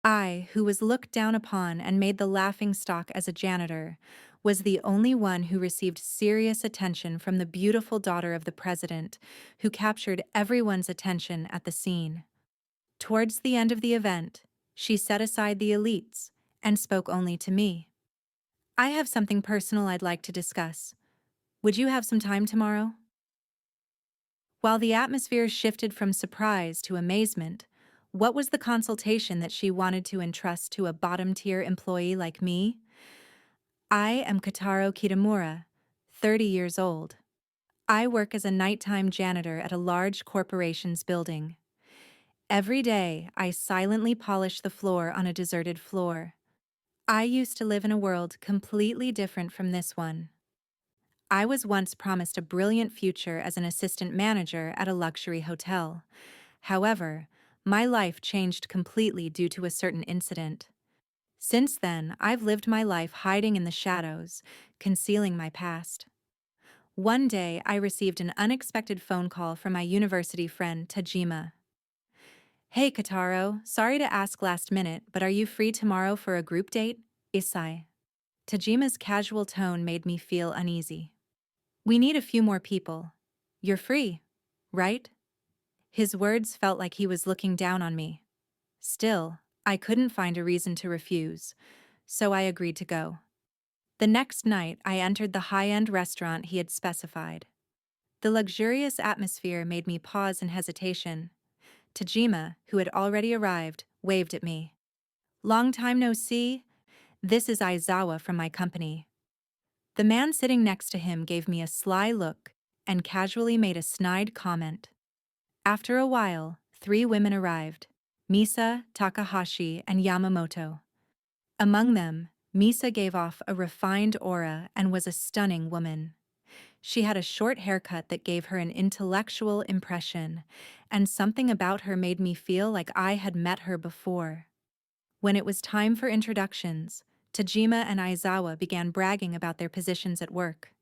I, who was looked down upon and made the laughing stock as a janitor, was the only one who received serious attention from the beautiful daughter of the president, who captured everyone's attention at the scene. Towards the end of the event, she set aside the elites and spoke only to me. I have something personal I'd like to discuss. Would you have some time tomorrow? While the atmosphere shifted from surprise to amazement, what was the consultation that she wanted to entrust to a bottom-tier employee like me? I am Kotaro Kitamura, 30 years old. I work as a nighttime janitor at a large corporation's building. Every day, I silently polish the floor on a deserted floor. I used to live in a world completely different from this one. I was once promised a brilliant future as an assistant manager at a luxury hotel. However, my life changed completely due to a certain incident. Since then, I've lived my life hiding in the shadows, concealing my past. One day, I received an unexpected phone call from my university friend, Tajima. "Hey, Kataro, sorry to ask last minute, but are you free tomorrow for a group date?" Isai. Tajima's casual tone made me feel uneasy. "We need a few more people. You're free, right?" His words felt like he was looking down on me. Still, I couldn't find a reason to refuse, so I agreed to go. The next night, I entered the high-end restaurant he had specified. The luxurious atmosphere made me pause in hesitation. Tajima, who had already arrived, waved at me. "Long time no see. This is Aizawa from my company." The man sitting next to him gave me a sly look and casually made a snide comment. After a while, 3 women arrived: Misa, Takahashi, and Yamamoto. Among them, Misa gave off a refined aura and was a stunning woman. She had a short haircut that gave her an intellectual impression, and something about her made me feel like I had met her before. When it was time for introductions, Tajima and Aizawa began bragging about their positions at work.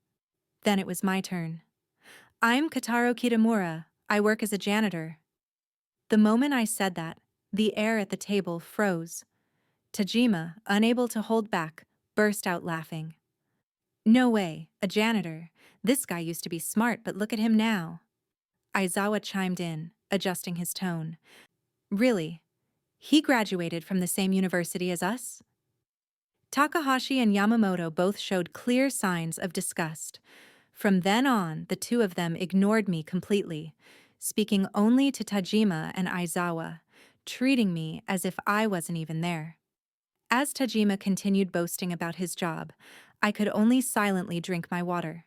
Then it was my turn. "I'm Kotaro Kitamura. I work as a janitor." The moment I said that, the air at the table froze. Tajima, unable to hold back, burst out laughing. "No way, a janitor. This guy used to be smart, but look at him now." Aizawa chimed in, adjusting his tone. "Really? He graduated from the same university as us?" Takahashi and Yamamoto both showed clear signs of disgust. From then on, the two of them ignored me completely, speaking only to Tajima and Aizawa, treating me as if I wasn't even there. As Tajima continued boasting about his job, I could only silently drink my water.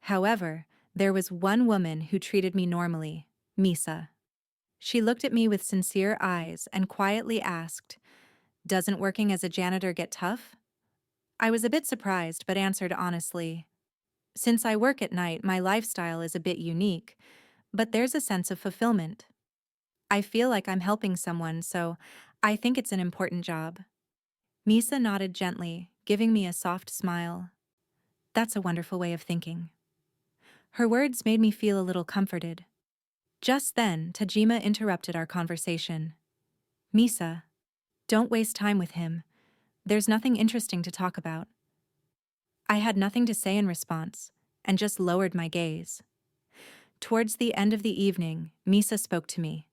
However, there was one woman who treated me normally, Misa. She looked at me with sincere eyes and quietly asked, "Doesn't working as a janitor get tough?" I was a bit surprised but answered honestly, "Since I work at night, my lifestyle is a bit unique, but there's a sense of fulfillment. I feel like I'm helping someone, so I think it's an important job." Misa nodded gently, giving me a soft smile. "That's a wonderful way of thinking." Her words made me feel a little comforted. Just then, Tajima interrupted our conversation. "Misa, don't waste time with him. There's nothing interesting to talk about." I had nothing to say in response, and just lowered my gaze. Towards the end of the evening, Misa spoke to me.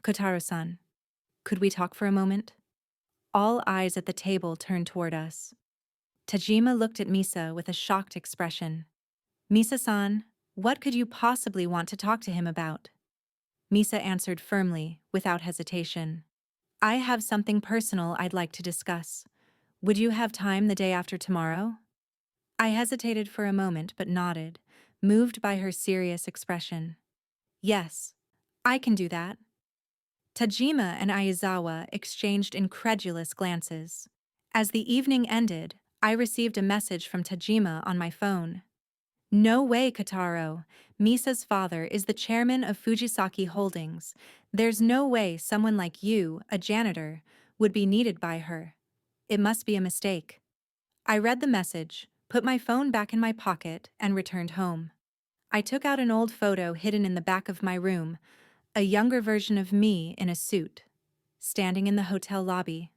"Kotaro-san, could we talk for a moment?" All eyes at the table turned toward us. Tajima looked at Misa with a shocked expression. "Misa-san, what could you possibly want to talk to him about?" Misa answered firmly, without hesitation. "I have something personal I'd like to discuss. Would you have time the day after tomorrow?" I hesitated for a moment but nodded, moved by her serious expression. "Yes, I can do that." Tajima and Aizawa exchanged incredulous glances. As the evening ended, I received a message from Tajima on my phone. "No way, Kotaro. Misa's father is the chairman of Fujisaki Holdings. There's no way someone like you, a janitor, would be needed by her. It must be a mistake." I read the message, put my phone back in my pocket, and returned home. I took out an old photo hidden in the back of my room, a younger version of me in a suit. standing in the hotel lobby.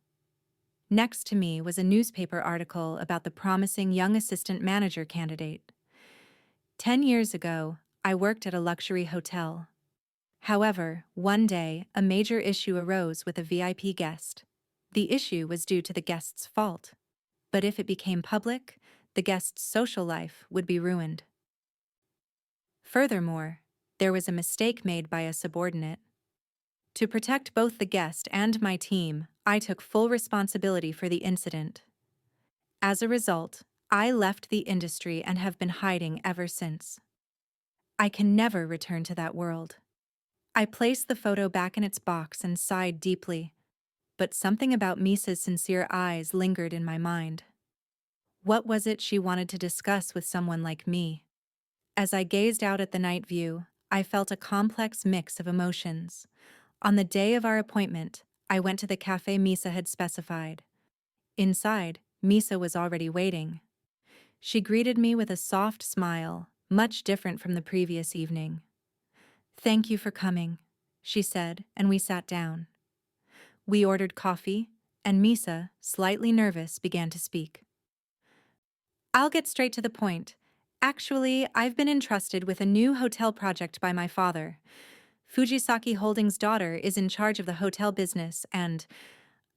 Next to me was a newspaper article about the promising young assistant manager candidate. 10 years ago, I worked at a luxury hotel. However, one day, a major issue arose with a VIP guest. The issue was due to the guest's fault. But if it became public, the guest's social life would be ruined. Furthermore, there was a mistake made by a subordinate. To protect both the guest and my team, I took full responsibility for the incident. As a result, I left the industry and have been hiding ever since. I can never return to that world. I placed the photo back in its box and sighed deeply, but something about Misa's sincere eyes lingered in my mind. What was it she wanted to discuss with someone like me? As I gazed out at the night view, I felt a complex mix of emotions. On the day of our appointment, I went to the cafe Misa had specified. Inside, Misa was already waiting. She greeted me with a soft smile, much different from the previous evening. "Thank you for coming," she said, and we sat down. We ordered coffee, and Misa, slightly nervous, began to speak. "I'll get straight to the point. Actually, I've been entrusted with a new hotel project by my father. Fujisaki Holdings' daughter is in charge of the hotel business, and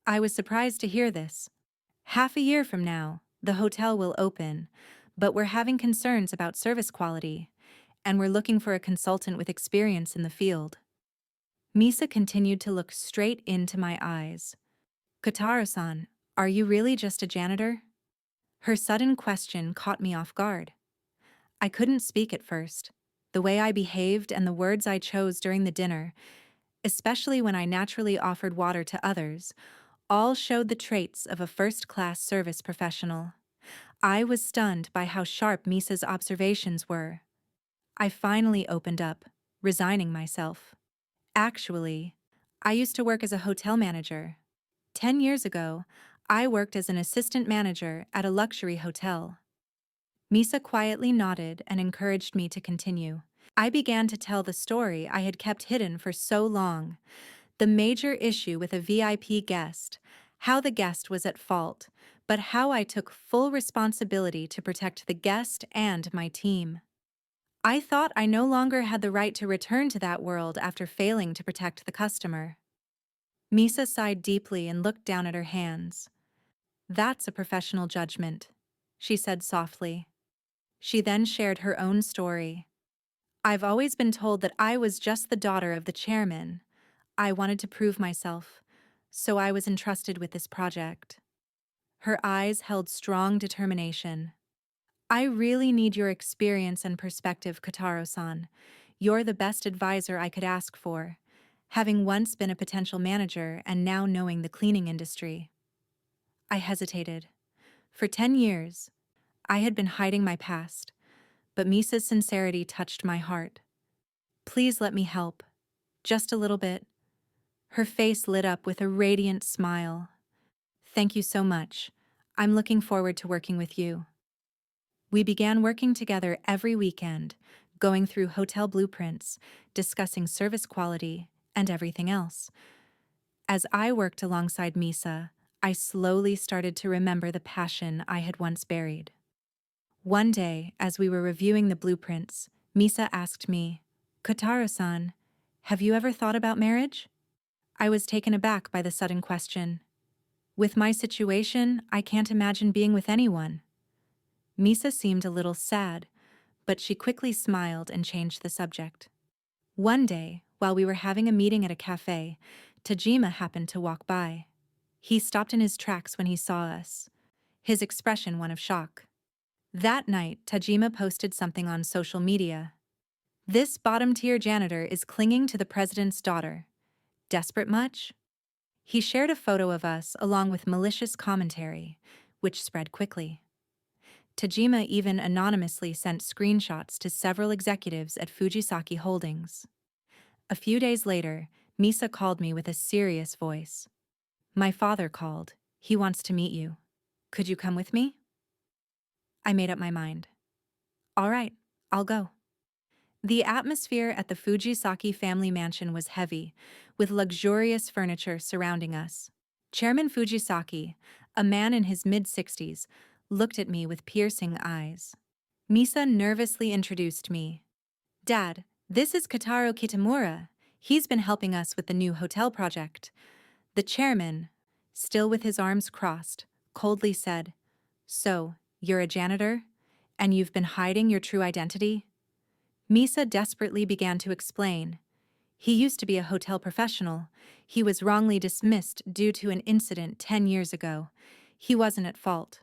I was surprised to hear this. Half a year from now, the hotel will open, but we're having concerns about service quality, and we're looking for a consultant with experience in the field." Misa continued to look straight into my eyes. "Kotaro-san, are you really just a janitor?" Her sudden question caught me off guard. I couldn't speak at first. The way I behaved and the words I chose during the dinner, especially when I naturally offered water to others, all showed the traits of a first-class service professional. I was stunned by how sharp Misa's observations were. I finally opened up, resigning myself. "Actually, I used to work as a hotel manager. 10 years ago, I worked as an assistant manager at a luxury hotel." Misa quietly nodded and encouraged me to continue. I began to tell the story I had kept hidden for so long. The major issue with a VIP guest, how the guest was at fault, but how I took full responsibility to protect the guest and my team. I thought I no longer had the right to return to that world after failing to protect the customer. Misa sighed deeply and looked down at her hands. "That's a professional judgment," she said softly. She then shared her own story. "I've always been told that I was just the daughter of the chairman. I wanted to prove myself, so I was entrusted with this project." Her eyes held strong determination. "I really need your experience and perspective, Kotaro-san. You're the best advisor I could ask for, having once been a potential manager and now knowing the cleaning industry." I hesitated. For 10 years, I had been hiding my past, but Misa's sincerity touched my heart. "Please let me help. Just a little bit." Her face lit up with a radiant smile. "Thank you so much. I'm looking forward to working with you." We began working together every weekend, going through hotel blueprints, discussing service quality, and everything else. As I worked alongside Misa, I slowly started to remember the passion I had once buried. One day, as we were reviewing the blueprints, Misa asked me, "Kotaro-san, have you ever thought about marriage?" I was taken aback by the sudden question. With my situation, I can't imagine being with anyone. Misa seemed a little sad, but she quickly smiled and changed the subject. One day, while we were having a meeting at a cafe, Tajima happened to walk by. He stopped in his tracks when he saw us, his expression one of shock. That night, Tajima posted something on social media. "This bottom-tier janitor is clinging to the president's daughter. Desperate much?" He shared a photo of us along with malicious commentary, which spread quickly. Tajima even anonymously sent screenshots to several executives at Fujisaki Holdings. A few days later, Misa called me with a serious voice. "My father called. He wants to meet you. Could you come with me?" I made up my mind. "All right, I'll go." The atmosphere at the Fujisaki family mansion was heavy, with luxurious furniture surrounding us. Chairman Fujisaki, a man in his mid-60s, looked at me with piercing eyes. Misa nervously introduced me. Dad, this is Kotaro Kitamura. He's been helping us with the new hotel project. The chairman, still with his arms crossed, coldly said, "So, you're a janitor? And you've been hiding your true identity?" Misa desperately began to explain. He used to be a hotel professional. He was wrongly dismissed due to an incident 10 years ago. He wasn't at fault.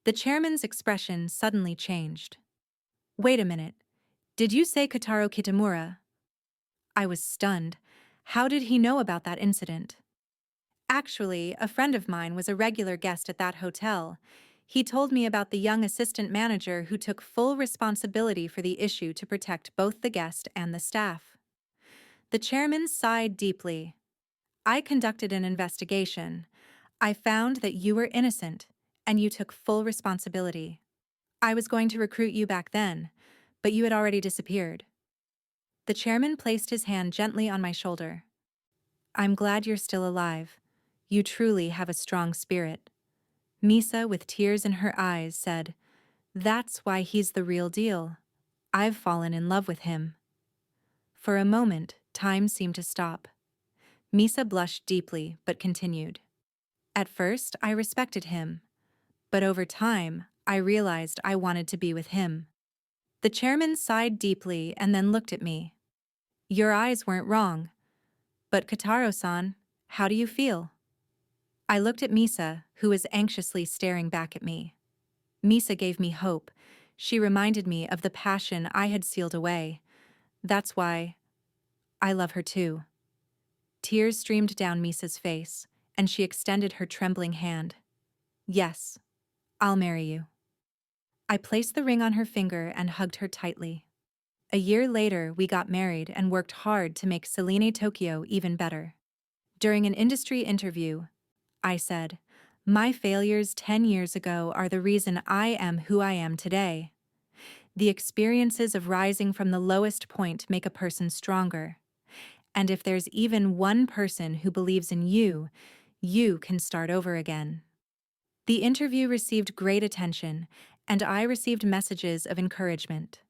The chairman's expression suddenly changed. Wait a minute. Did you say Kotaro Kitamura? I was stunned. How did he know about that incident? Actually, a friend of mine was a regular guest at that hotel. He told me about the young assistant manager who took full responsibility for the issue to protect both the guest and the staff. The chairman sighed deeply. I conducted an investigation. I found that you were innocent, and you took full responsibility. I was going to recruit you back then, but you had already disappeared. The chairman placed his hand gently on my shoulder. I'm glad you're still alive. You truly have a strong spirit. Misa, with tears in her eyes, said, That's why he's the real deal. I've fallen in love with him. For a moment, time seemed to stop. Misa blushed deeply, but continued. At first, I respected him. But over time, I realized I wanted to be with him. The chairman sighed deeply and then looked at me. Your eyes weren't wrong. But Kotaro-san, how do you feel? I looked at Misa, who was anxiously staring back at me. Misa gave me hope. She reminded me of the passion I had sealed away. That's why I love her too. Tears streamed down Misa's face, and she extended her trembling hand. Yes, I'll marry you. I placed the ring on her finger and hugged her tightly. A year later, we got married and worked hard to make Selene Tokyo even better. During an industry interview, I said, My failures 10 years ago are the reason I am who I am today. The experiences of rising from the lowest point make a person stronger. And if there's even one person who believes in you, you can start over again. The interview received great attention, and I received messages of encouragement.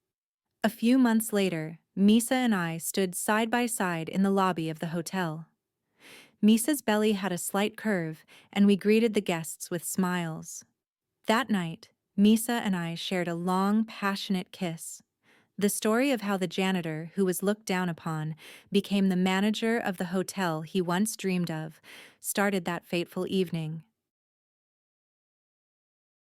A few months later, Misa and I stood side by side in the lobby of the hotel. Misa's belly had a slight curve, and we greeted the guests with smiles. That night, Misa and I shared a long, passionate kiss. The story of how the janitor, who was looked down upon, became the manager of the hotel he once dreamed of, started that fateful evening.